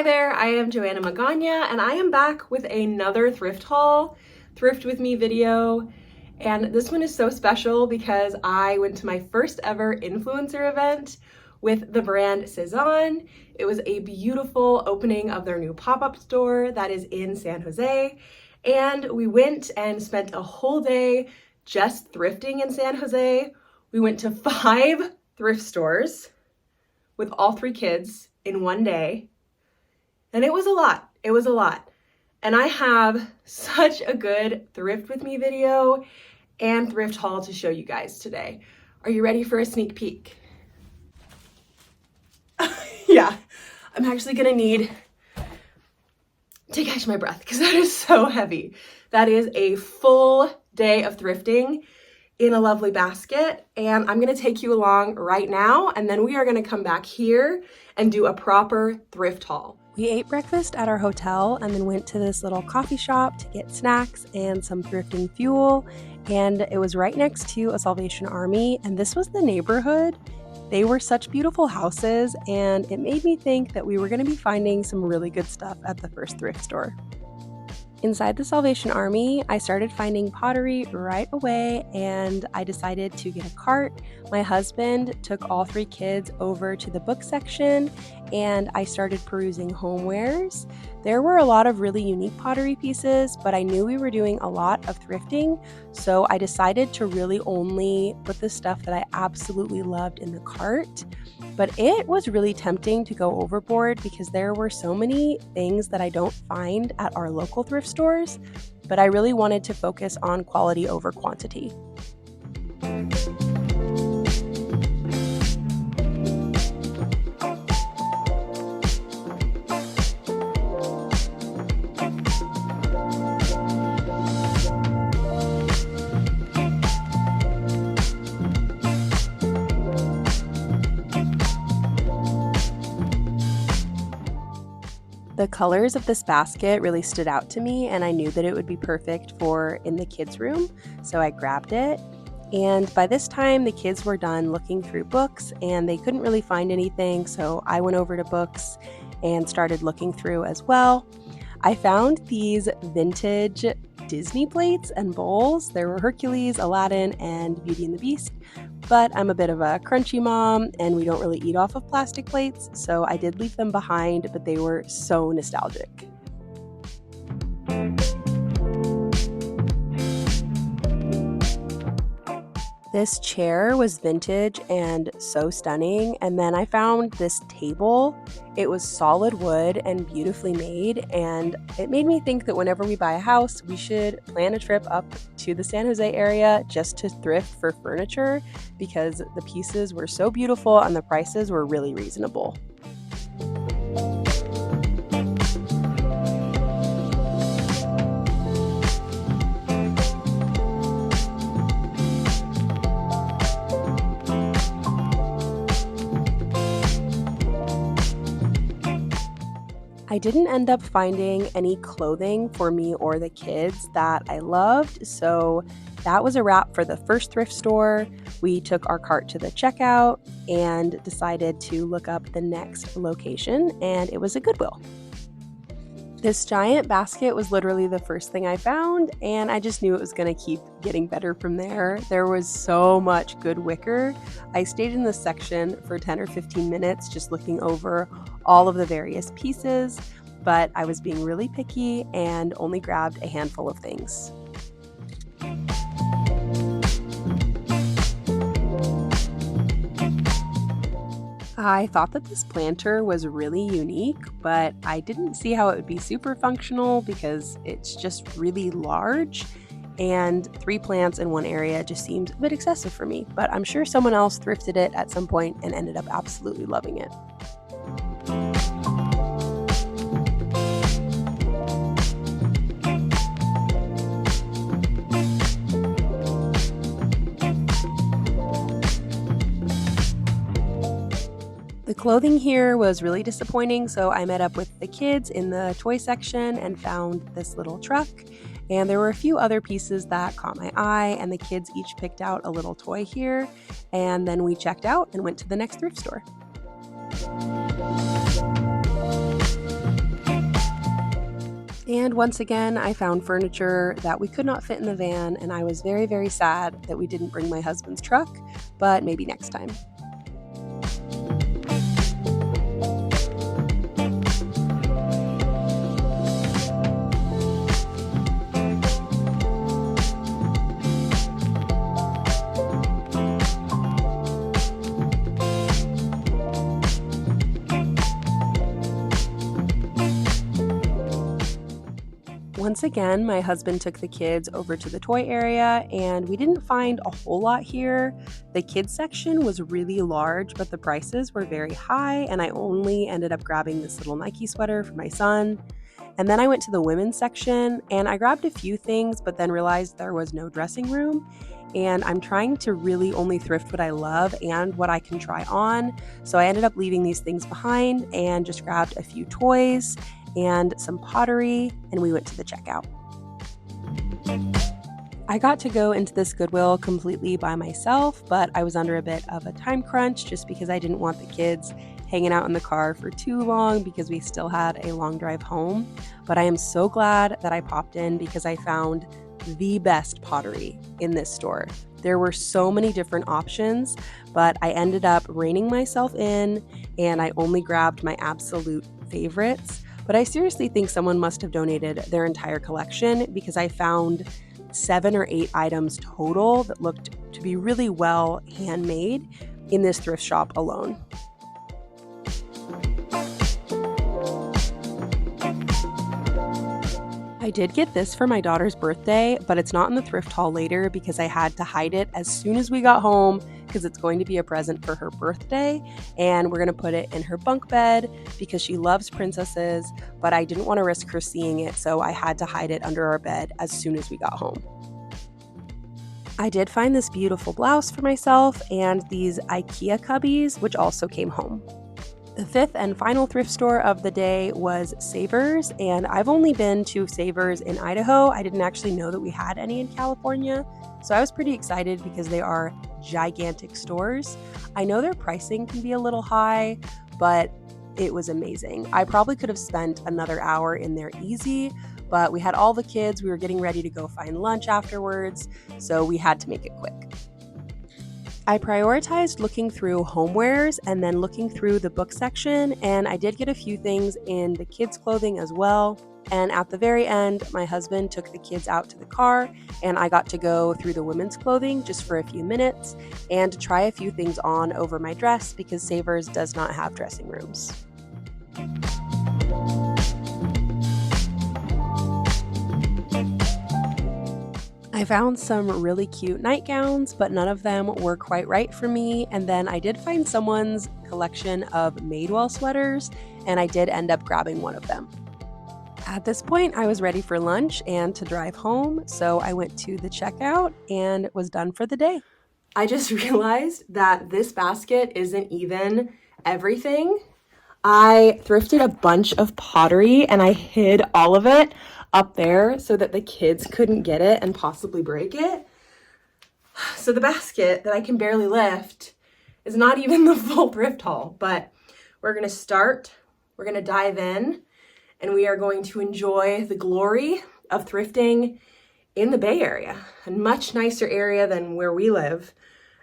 Hi there, I am Joanna Magana and I am back with another thrift haul, thrift with me video. And this one is so special because I went to my first ever influencer event with the brand Cezanne. It was a beautiful opening of their new pop-up store that is in San Jose. And we went and spent a whole day just thrifting in San Jose. We went to 5 thrift stores with all 3 kids in one day. And it was a lot. It was a lot. And I have such a good thrift with me video and thrift haul to show you guys today. Are you ready for a sneak peek? Yeah, I'm actually gonna need to catch my breath because that is so heavy. That is a full day of thrifting in a lovely basket. And I'm gonna take you along right now, and then we are gonna come back here and do a proper thrift haul. We ate breakfast at our hotel and then went to this little coffee shop to get snacks and some thrifting fuel. And it was right next to a Salvation Army, and this was the neighborhood. They were such beautiful houses, and it made me think that we were going to be finding some really good stuff at the first thrift store. Inside the Salvation Army, I started finding pottery right away, and I decided to get a cart. My husband took all 3 kids over to the book section, and I started perusing homewares. There were a lot of really unique pottery pieces, but I knew we were doing a lot of thrifting, so I decided to really only put the stuff that I absolutely loved in the cart. But it was really tempting to go overboard because there were so many things that I don't find at our local thrift stores, but I really wanted to focus on quality over quantity. The colors of this basket really stood out to me, and I knew that it would be perfect for in the kids' room, so I grabbed it. And by this time, the kids were done looking through books, and they couldn't really find anything, so I went over to books and started looking through as well. I found these vintage Disney plates and bowls. There were Hercules, Aladdin, and Beauty and the Beast. But I'm a bit of a crunchy mom, and we don't really eat off of plastic plates, so I did leave them behind, but they were so nostalgic. This chair was vintage and so stunning, and then I found this table. It was solid wood and beautifully made, and it made me think that whenever we buy a house, we should plan a trip up to the San Jose area just to thrift for furniture because the pieces were so beautiful and the prices were really reasonable. I didn't end up finding any clothing for me or the kids that I loved, so that was a wrap for the first thrift store. We took our cart to the checkout and decided to look up the next location, and it was a Goodwill. This giant basket was literally the first thing I found, and I just knew it was going to keep getting better from there. There was so much good wicker. I stayed in this section for 10 or 15 minutes just looking over all of the various pieces, but I was being really picky and only grabbed a handful of things. I thought that this planter was really unique, but I didn't see how it would be super functional because it's just really large, and 3 plants in one area just seemed a bit excessive for me, but I'm sure someone else thrifted it at some point and ended up absolutely loving it. The clothing here was really disappointing, so I met up with the kids in the toy section and found this little truck. And there were a few other pieces that caught my eye, and the kids each picked out a little toy here. And then we checked out and went to the next thrift store. And once again, I found furniture that we could not fit in the van, and I was very, very sad that we didn't bring my husband's truck, but maybe next time. Once again, my husband took the kids over to the toy area, and we didn't find a whole lot here. The kids section was really large, but the prices were very high, and I only ended up grabbing this little Nike sweater for my son. And then I went to the women's section, and I grabbed a few things, but then realized there was no dressing room. And I'm trying to really only thrift what I love and what I can try on. So I ended up leaving these things behind and just grabbed a few toys and some pottery, and we went to the checkout. I got to go into this Goodwill completely by myself, but I was under a bit of a time crunch just because I didn't want the kids hanging out in the car for too long because we still had a long drive home. But I am so glad that I popped in because I found the best pottery in this store. There were so many different options, but I ended up reining myself in and I only grabbed my absolute favorites. But I seriously think someone must have donated their entire collection because I found 7 or 8 items total that looked to be really well handmade in this thrift shop alone. I did get this for my daughter's birthday, but it's not in the thrift haul later because I had to hide it as soon as we got home because it's going to be a present for her birthday, and we're going to put it in her bunk bed because she loves princesses, but I didn't want to risk her seeing it, so I had to hide it under our bed as soon as we got home. I did find this beautiful blouse for myself and these IKEA cubbies, which also came home. The fifth and final thrift store of the day was Savers, and I've only been to Savers in Idaho. I didn't actually know that we had any in California, so I was pretty excited because they are gigantic stores. I know their pricing can be a little high, but it was amazing. I probably could have spent another hour in there easy, but we had all the kids. We were getting ready to go find lunch afterwards, so we had to make it quick. I prioritized looking through homewares and then looking through the book section, and I did get a few things in the kids' clothing as well. And at the very end, my husband took the kids out to the car, and I got to go through the women's clothing just for a few minutes and try a few things on over my dress because Savers does not have dressing rooms. I found some really cute nightgowns, but none of them were quite right for me. And then I did find someone's collection of Madewell sweaters, and I did end up grabbing one of them. At this point, I was ready for lunch and to drive home, so I went to the checkout and was done for the day. I just realized that this basket isn't even everything. I thrifted a bunch of pottery and I hid all of it up there so that the kids couldn't get it and possibly break it. So the basket that I can barely lift is not even the full thrift haul, but we're going to dive in, and we are going to enjoy the glory of thrifting in the Bay Area, a much nicer area than where we live.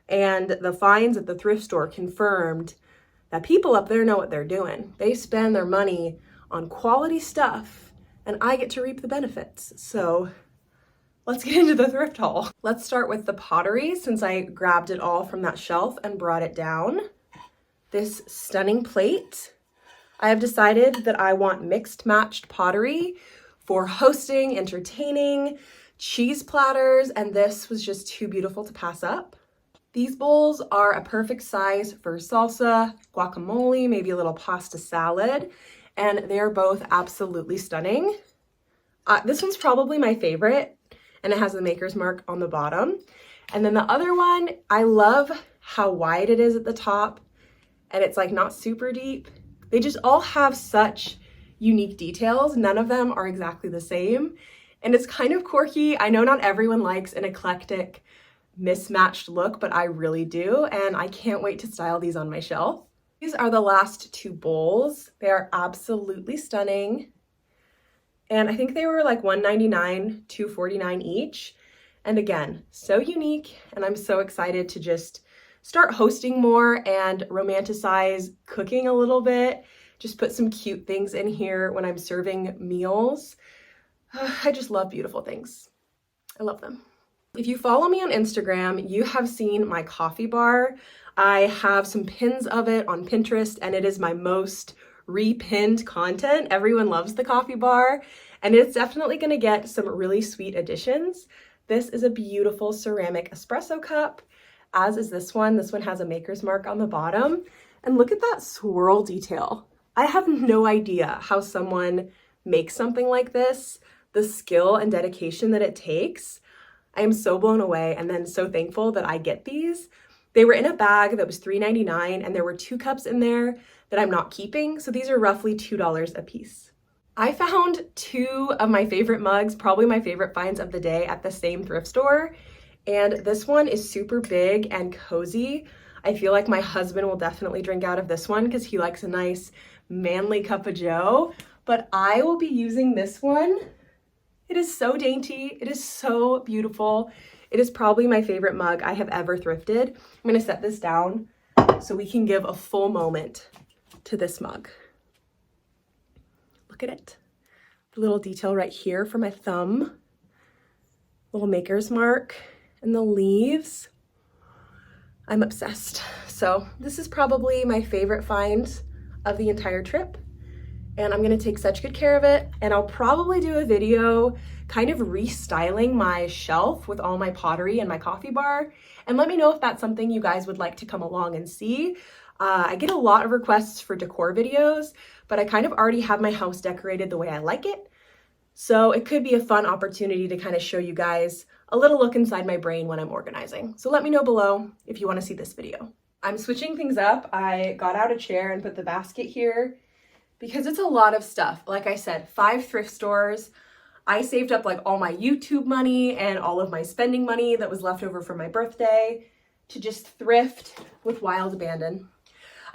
And the finds at the thrift store confirmed that people up there know what they're doing. They spend their money on quality stuff, and I get to reap the benefits. So let's get into the thrift haul. Let's start with the pottery since I grabbed it all from that shelf and brought it down. This stunning plate. I have decided that I want mixed matched pottery for hosting, entertaining, cheese platters, and this was just too beautiful to pass up. These bowls are a perfect size for salsa, guacamole, maybe a little pasta salad, and they're both absolutely stunning. This one's probably my favorite, and it has the maker's mark on the bottom. And then the other one, I love how wide it is at the top, and it's like not super deep. They just all have such unique details. None of them are exactly the same, and it's kind of quirky. I know not everyone likes an eclectic, mismatched look, but I really do, and I can't wait to style these on my shelf. These are the last two bowls. They are absolutely stunning, And I think they were like $1.99, $2.49 each. And again, so unique, and I'm so excited to just start hosting more and romanticize cooking a little bit. Just put some cute things in here when I'm serving meals. I just love beautiful things. I love them. If you follow me on Instagram, you have seen my coffee bar. I have some pins of it on Pinterest, and it is my most repinned content. Everyone loves the coffee bar, and it's definitely going to get some really sweet additions. This is a beautiful ceramic espresso cup, as is this one. This one has a maker's mark on the bottom. And look at that swirl detail. I have no idea how someone makes something like this, the skill and dedication that it takes. I am so blown away and then so thankful that I get these. They were in a bag that was $3.99, and there were 2 cups in there that I'm not keeping. So these are roughly $2 a piece. I found 2 of my favorite mugs, probably my favorite finds of the day, at the same thrift store. And this one is super big and cozy. I feel like my husband will definitely drink out of this one because he likes a nice manly cup of joe. But I will be using this one. It is so dainty. It is so beautiful. It is probably my favorite mug I have ever thrifted. I'm going to set this down so we can give a full moment to this mug. Look at it. The little detail right here for my thumb. Little maker's mark and the leaves. I'm obsessed. So this is probably my favorite find of the entire trip. And I'm gonna take such good care of it. And I'll probably do a video kind of restyling my shelf with all my pottery and my coffee bar. And let me know if that's something you guys would like to come along and see. I get a lot of requests for decor videos, but I kind of already have my house decorated the way I like it. So it could be a fun opportunity to kind of show you guys a little look inside my brain when I'm organizing. So let me know below if you want to see this video. I'm switching things up. I got out a chair and put the basket here because it's a lot of stuff. Like I said, 5 thrift stores. I saved up like all my YouTube money and all of my spending money that was left over from my birthday to just thrift with wild abandon.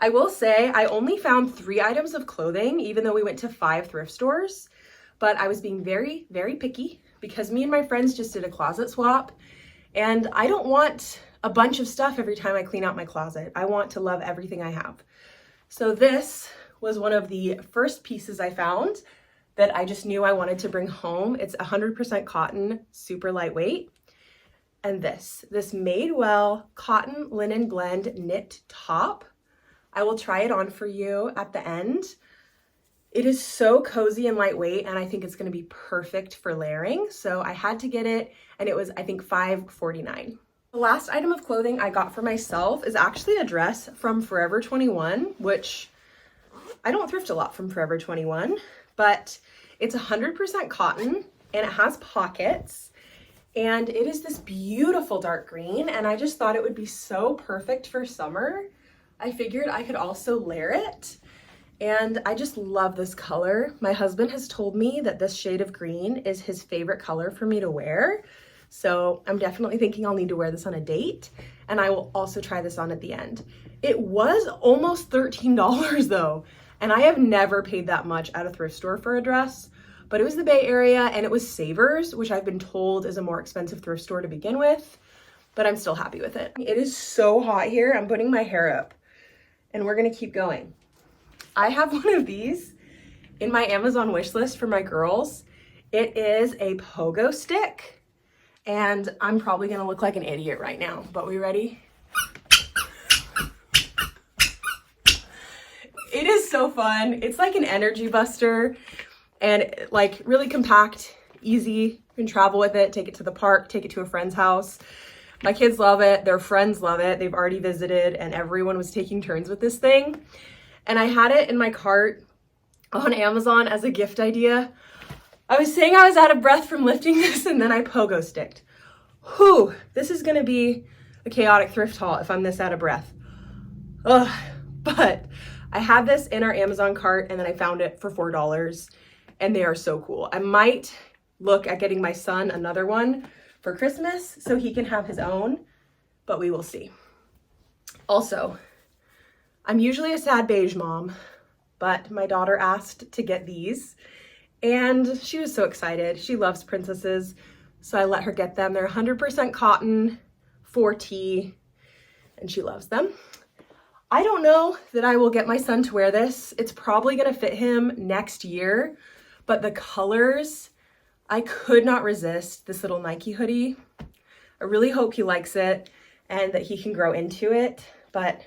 I will say I only found 3 items of clothing, even though we went to 5 thrift stores, but I was being very, very picky because me and my friends just did a closet swap, and I don't want a bunch of stuff every time I clean out my closet. I want to love everything I have. So this was one of the first pieces I found that I just knew I wanted to bring home. It's 100% cotton, super lightweight. And this Madewell cotton linen blend knit top. I will try it on for you at the end. It is so cozy and lightweight, and I think it's gonna be perfect for layering. So I had to get it, and it was, I think, $5.49. The last item of clothing I got for myself is actually a dress from Forever 21, which I don't thrift a lot from Forever 21, but it's 100% cotton, and it has pockets, and it is this beautiful dark green, and I just thought it would be so perfect for summer. I figured I could also layer it, and I just love this color. My husband has told me that this shade of green is his favorite color for me to wear, so I'm definitely thinking I'll need to wear this on a date, and I will also try this on at the end. It was almost $13 though, and I have never paid that much at a thrift store for a dress, but it was the Bay Area, and it was Savers, which I've been told is a more expensive thrift store to begin with, but I'm still happy with it. It is so hot here. I'm putting my hair up, and we're gonna keep going. I have one of these in my Amazon wish list for my girls. It is a pogo stick, and I'm probably gonna look like an idiot right now, but we ready? It is so fun. It's like an energy buster, and like really compact, easy. You can travel with it, take it to the park, take it to a friend's house. My kids love it, their friends love it. They've already visited, and everyone was taking turns with this thing. And I had it in my cart on Amazon as a gift idea. I was saying I was out of breath from lifting this, and then I pogo sticked. Whew, this is gonna be a chaotic thrift haul if I'm this out of breath. Ugh, but I had this in our Amazon cart, and then I found it for $4, and they are so cool. I might look at getting my son another one for Christmas so he can have his own, but we will see. Also, I'm usually a sad beige mom, but my daughter asked to get these, And she was so excited. She loves princesses, so I let her get them. They're 100% cotton, 4T, and she loves them. I don't know that I will get my son to wear this. It's probably gonna fit him next year, but the colors, I could not resist this little Nike hoodie. I really hope he likes it and that he can grow into it, but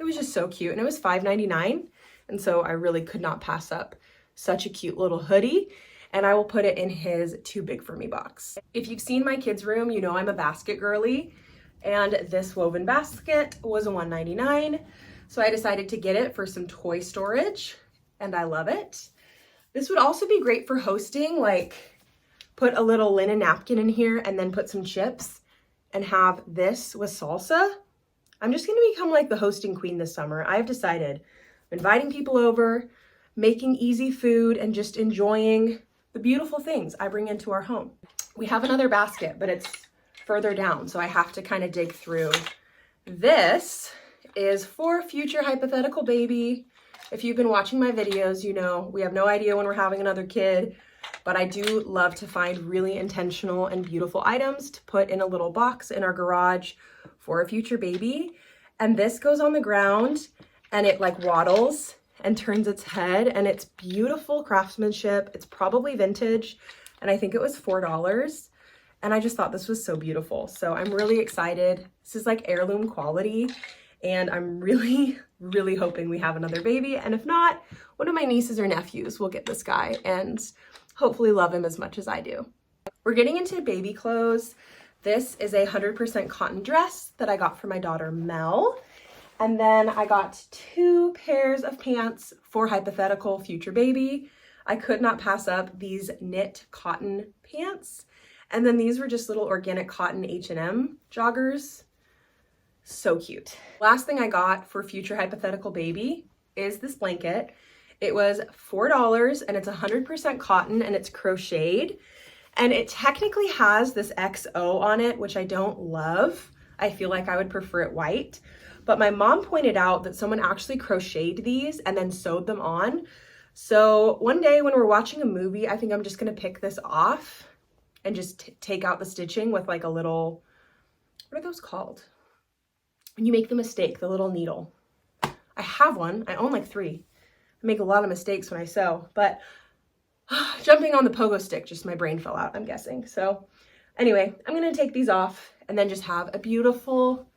it was just so cute, and it was $5.99, and so I really could not pass up such a cute little hoodie, and I will put it in his too big for me box. If you've seen my kids' room, you know I'm a basket girly, and this woven basket was $1.99, so I decided to get it for some toy storage, and I love it. This would also be great for hosting, like put a little linen napkin in here and then put some chips and have this with salsa. I'm just gonna become like the hosting queen this summer. I've decided I'm inviting people over, making easy food, and just enjoying the beautiful things I bring into our home. We have another basket, but it's further down, so I have to kind of dig through. This is for future hypothetical baby. If you've been watching my videos, you know we have no idea when we're having another kid, but I do love to find really intentional and beautiful items to put in a little box in our garage for a future baby. And this goes on the ground and it like waddles and turns its head, and it's beautiful craftsmanship. It's probably vintage, and I think it was $4. And I just thought this was so beautiful. So I'm really excited. This is like heirloom quality, and I'm really, really hoping we have another baby. And if not, one of my nieces or nephews will get this guy and hopefully love him as much as I do. We're getting into baby clothes. This is a 100% cotton dress that I got for my daughter Mel. And then I got 2 pairs of pants for hypothetical future baby. I could not pass up these knit cotton pants. And then these were just little organic cotton H&M joggers. So cute. Last thing I got for future hypothetical baby is this blanket. It was $4 and it's 100% cotton and it's crocheted. And it technically has this XO on it, which I don't love. I feel like I would prefer it white. But my mom pointed out that someone actually crocheted these and then sewed them on. So one day when we're watching a movie, I think I'm just gonna pick this off and just take out the stitching with like a little, what are those called? When you make the mistake, the little needle. I have one, I own like 3. I make a lot of mistakes when I sew, but jumping on the pogo stick, just my brain fell out, I'm guessing. So anyway, I'm gonna take these off and then just have a beautiful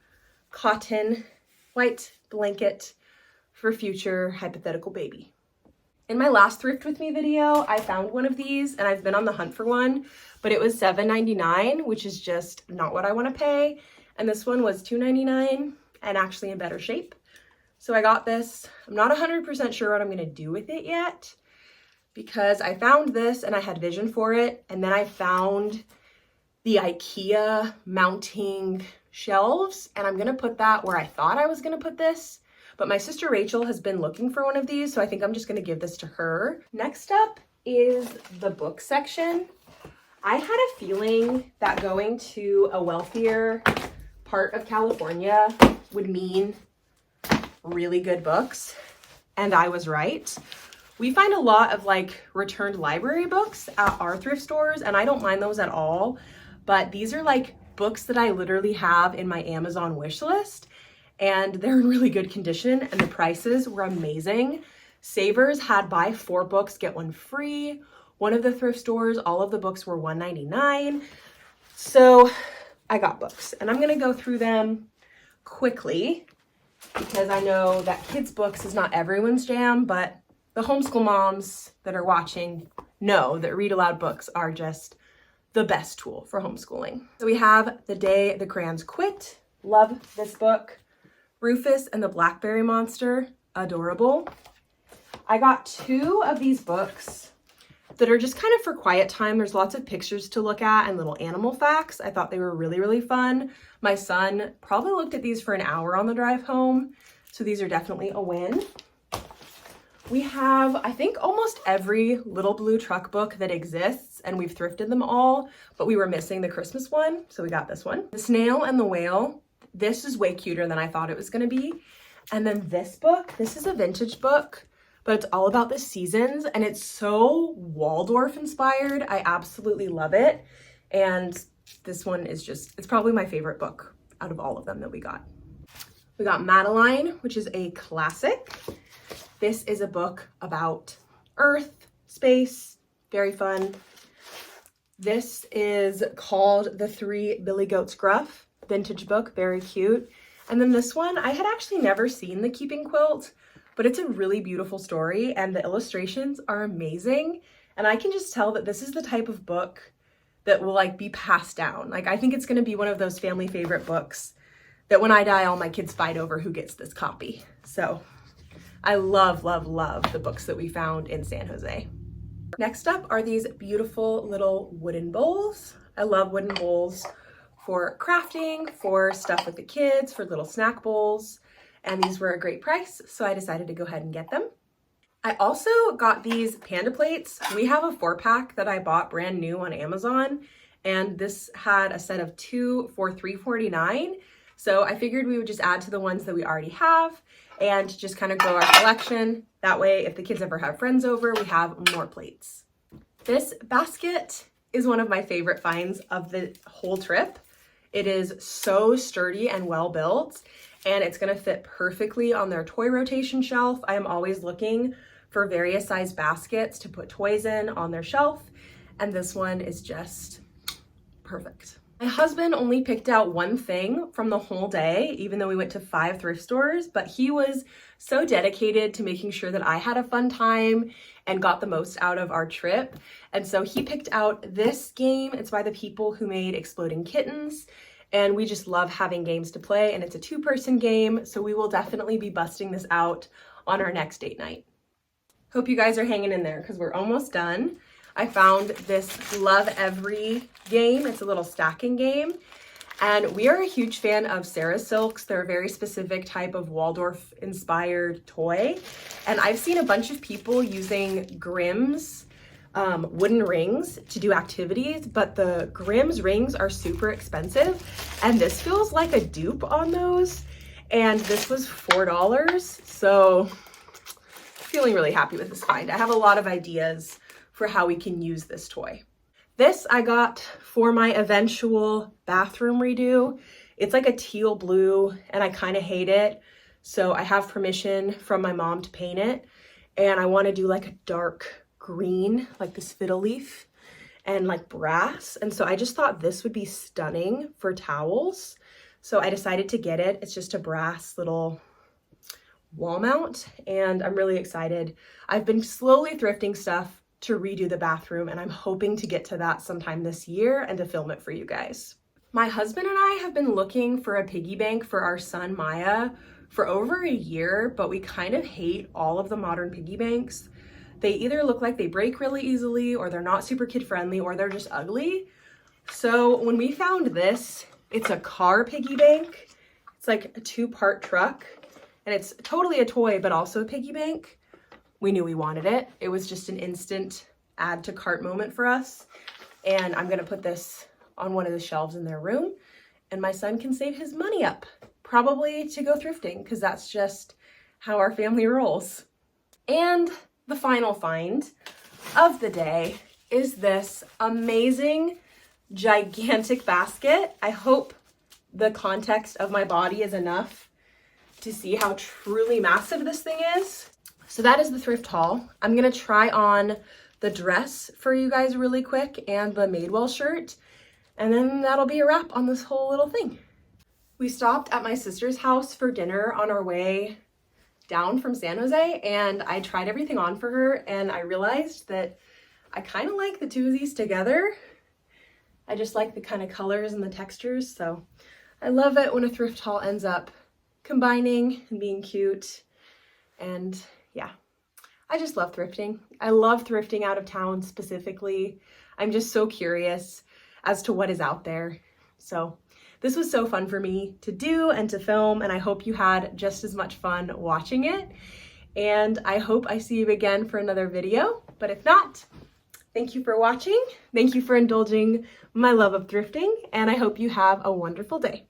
cotton white blanket for future hypothetical baby. In my last Thrift With Me video, I found one of these and I've been on the hunt for one, but it was $7.99, which is just not what I want to pay. And this one was $2.99 and actually in better shape. So I got this. I'm not 100% sure what I'm going to do with it yet because I found this and I had vision for it. And then I found the IKEA mounting shelves and I'm going to put that where I thought I was going to put this. But my sister Rachel has been looking for one of these, so I think I'm just going to give this to her. Next up is the book section. I had a feeling that going to a wealthier part of California would mean really good books, and I was right. We find a lot of like returned library books at our thrift stores, and I don't mind those at all, but these are like books that I literally have in my Amazon wish list. And they're in really good condition and the prices were amazing. Savers had buy 4 books, get 1 free. One of the thrift stores, all of the books were $1.99. So I got books and I'm gonna go through them quickly because I know that kids' books is not everyone's jam, but the homeschool moms that are watching know that read aloud books are just the best tool for homeschooling. So we have The Day the Crayons Quit. Love this book. Rufus and the Blackberry Monster, adorable. I got 2 of these books that are just kind of for quiet time. There's lots of pictures to look at and little animal facts. I thought they were really, really fun. My son probably looked at these for an hour on the drive home, so these are definitely a win. We have, I think, almost every Little Blue Truck book that exists, and we've thrifted them all, but we were missing the Christmas one, so we got this one. The Snail and the Whale. This is way cuter than I thought it was going to be. And then this book, this is a vintage book, but it's all about the seasons and it's so Waldorf inspired. I absolutely love it. And this one is just, it's probably my favorite book out of all of them that we got. We got Madeline, which is a classic. This is a book about Earth, space, very fun. This is called The Three Billy Goats Gruff, vintage book, very cute. And then this one, I had actually never seen The Keeping Quilt, but it's a really beautiful story and the illustrations are amazing. And I can just tell that this is the type of book that will like be passed down. Like I think it's gonna be one of those family favorite books that when I die, all my kids fight over who gets this copy. So I love, love, love the books that we found in San Jose. Next up are these beautiful little wooden bowls. I love wooden bowls for crafting, for stuff with the kids, for little snack bowls. And these were a great price, so I decided to go ahead and get them. I also got these panda plates. We have a 4-pack that I bought brand new on Amazon, and this had a set of 2 for $3.49. So I figured we would just add to the ones that we already have and just kind of grow our collection. That way, if the kids ever have friends over, we have more plates. This basket is one of my favorite finds of the whole trip. It is so sturdy and well built, and it's gonna fit perfectly on their toy rotation shelf. I am always looking for various size baskets to put toys in on their shelf, and this one is just perfect. My husband only picked out one thing from the whole day, even though we went to 5 thrift stores, but he was so dedicated to making sure that I had a fun time and got the most out of our trip. And so he picked out this game. It's by the people who made Exploding Kittens. And we just love having games to play, and it's a 2-person game. So we will definitely be busting this out on our next date night. Hope you guys are hanging in there because we're almost done. I found this Love Every game. It's a little stacking game. And we are a huge fan of Sarah Silks. They're a very specific type of Waldorf inspired toy. And I've seen a bunch of people using Grimm's wooden rings to do activities, but the Grimm's rings are super expensive. And this feels like a dupe on those. And this was $4. So feeling really happy with this find. I have a lot of ideas for how we can use this toy. This I got for my eventual bathroom redo. It's like a teal blue and I kind of hate it. So I have permission from my mom to paint it. And I want to do like a dark green, like this fiddle leaf and like brass. And so I just thought this would be stunning for towels. So I decided to get it. It's just a brass little wall mount and I'm really excited. I've been slowly thrifting stuff to redo the bathroom and I'm hoping to get to that sometime this year and to film it for you guys. My husband and I have been looking for a piggy bank for our son Maya for over a year, but we kind of hate all of the modern piggy banks. They either look like they break really easily or they're not super kid friendly or they're just ugly. So when we found this, it's a car piggy bank. It's like a 2-part truck and it's totally a toy but also a piggy bank. We knew we wanted it. It was just an instant add to cart moment for us. And I'm gonna put this on one of the shelves in their room and my son can save his money up, probably to go thrifting because that's just how our family rolls. And the final find of the day is this amazing, gigantic basket. I hope the context of my body is enough to see how truly massive this thing is. So that is the thrift haul. I'm gonna try on the dress for you guys really quick and the Madewell shirt, and then that'll be a wrap on this whole little thing. We stopped at my sister's house for dinner on our way down from San Jose, and I tried everything on for her, and I realized that I kind of like the two of these together. I just like the kind of colors and the textures, so I love it when a thrift haul ends up combining and being cute. And yeah, I just love thrifting. I love thrifting out of town specifically. I'm just so curious as to what is out there. So this was so fun for me to do and to film, and I hope you had just as much fun watching it. And I hope I see you again for another video, but if not, thank you for watching. Thank you for indulging my love of thrifting, and I hope you have a wonderful day.